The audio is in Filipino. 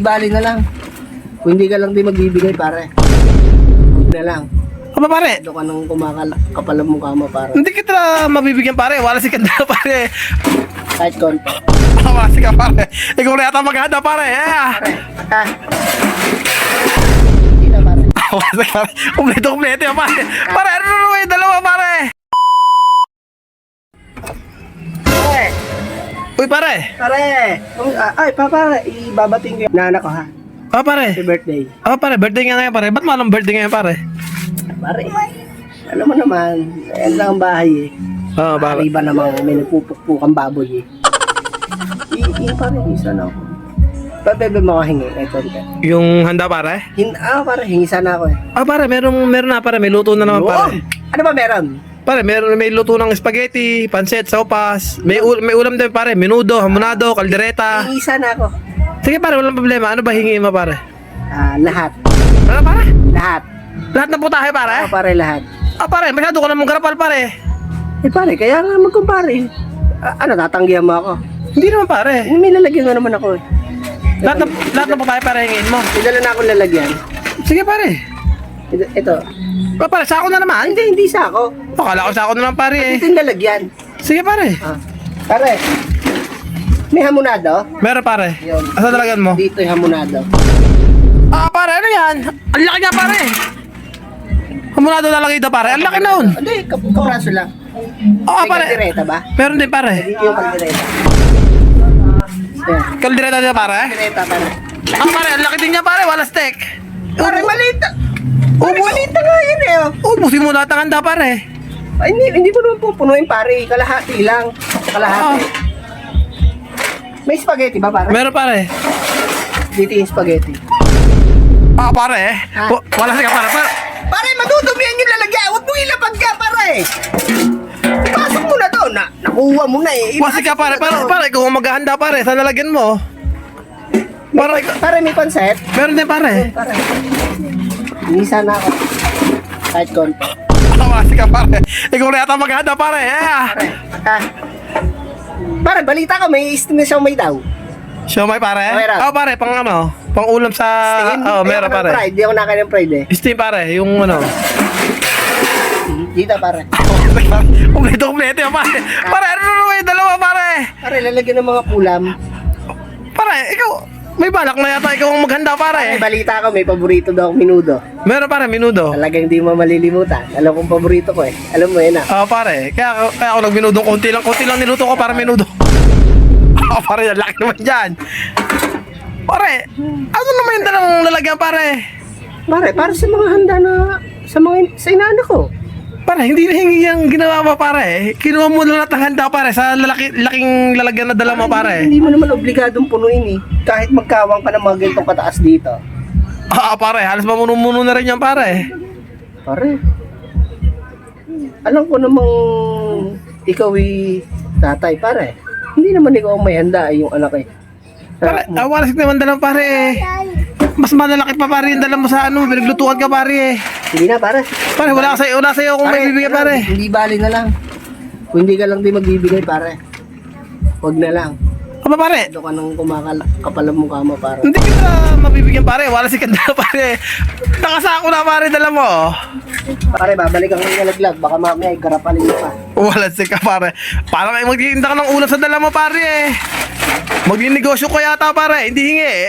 Bali na lang. Kung hindi ka lang di magbibigay, pare. Huwag na lang. Aba pare, Ito ka nang kapal ang mukha mo, pare. hindi kita mabibigyan pare. Wala si Kanda pare. Kahit konti. Wala si ka pare. Ikaw na yata maghanda pare. Pare, ha? Hindi na, pare. Wala si pare. Kompleto yan pare. Pare, ano yung dalawa pare? Pare, Uy pare. pare. Pare, ibabating ko yung nanak ko, ha? Ah pare. Happy birthday. Ah pare, birthday nga ngayon pare. Ba't malang birthday ngayon pare? Pare, alam mo naman, ayan lang ang bahay, eh. Ah, pare. Iba namang may nagpupukpukang baboy, eh. Pare, isa na ako. Bebe mo hingi, konti. Yung handa pare? Pare, hingi sana ako, eh. Ah pare, meron na pare. May luto na naman pare. Ano ba meron? Pare, may luto ng spaghetti, pancit, sopas. May ulam din pare. Menudo, hamonado, kaldereta. Hingi sana ako. Sige pare, walang problema. Ano ba hingin mo pare? Lahat. Ano pare? Lahat. Lahat ng putahe pare? Pare, lahat. Ah pare, masyado ka namang garapal pare. Pare, kaya nga magkumpare. Tatanggihan mo ako. Hindi naman pare. May lalagyan nga naman ako, eh. Lahat ng putahe pare hingin mo. May dala na akong lalagyan. Sige pare. Ito. Ah pare, sako na naman. Hindi sa ako. Akala ko sako na lang pare eh. Ito yung lalagyan. Sige pare. Pare, may hamonado? Meron pare. Yun. Asa talagan mo? Dito yung hamonado. Ah pare, ano yan? Ang laki niya pare. Hamonado na lang ito pare. Ang laki na un. Hindi, kapraso lang. Ah May pare. kaldereta ba? Meron din pare. Dito yung kaldereta. Yan. Kaldereta din pare. Kaldereta, pare. Ah pare, ang laki din niya pare. Wala steak. Pare, maliit. Pare, maliit na nga yun, eh. Ubusin mo lahat ng handa pare. Ay, hindi ko naman pupunuin, pare. Kalahati lang. Kalahati. May spaghetti ba, pare? Meron pare. Dito yung spaghetti. Ah pare. Wala siya pare. Pare, madudumihan yung lalagyan. Huwag mo ilapag ka, pare. Ipasok mo na to. Nakuha mo na, eh. Wasi ka pare. Pare, kung maghahanda pare, saan nalagyan mo? Pare, may panset. Meron din pare. Pare. Hindi sana ako. Kahit konti. Wasi ka pare. Ikaw na yata maghahanda pare. Pare, balita ko, may steam na siomay daw. Siomay pare? Meron. Oh pare, pang ano? Pang ulam sa... Oh, meron pare. Fried. Di ako nakain ng fried, eh. Steam pare, yung ano. Dito, pare. Kompleto yan pare. Pare, ano yung dalawa pare? Pare, lalagyan ng mga ulam. Pare, ikaw, may balak na yata ikaw ang maghanda Pare, pare. balita ko, may paborito daw akong minudo. Meron pare, menudo. Talagang di mo malilimutan. Alam kong paborito ko, eh. Alam mo yun, ah. Oh pare, kaya ako nagminudong konti lang niluto ko para minudo. Oh pare, laki naman dyan. Pare, ano naman yung dalang lalagyan pare? Pare, para sa mga handa na sa inaanak ko. Pare, hindi na hingi yung ginawa mo pare. Kinuha mo na lahat ng handa pare sa laking lalagyan na dala mo pare. Hindi mo naman obligadong punuin, eh. Kahit magkawang ka ng mga ganitong kataas dito. Ah pare, halos mamuno-muno na rin yan pare. Pare, alam ko namang ikaw tatay, pare. Hindi naman ikaw ang may handa, yung anak, eh. Pare, walas naman dalang pare. Mas malalaki pa pare yung dala mo sa ano, pinaglutuan ka pare. Hindi na, pare. Pare, wala sa'yo kung may bibigay pare. Hindi bali na lang. Kung hindi ka lang di magbibigay, pare. Huwag na lang. Aba pare, Ito ka nang kapal ang mukha mo, pare. hindi kita mabibigyan pare. Wala si Kanda pare. Nakasako na pare dala mo. Pare, babalik ang nalaglag. Baka mamaya garapalin mo pa. Wala si ka pare. Para kayo magtitinda ka ng ulam sa dala mo pare eh. Magninegosyo ko yata pare, hindi hingi eh.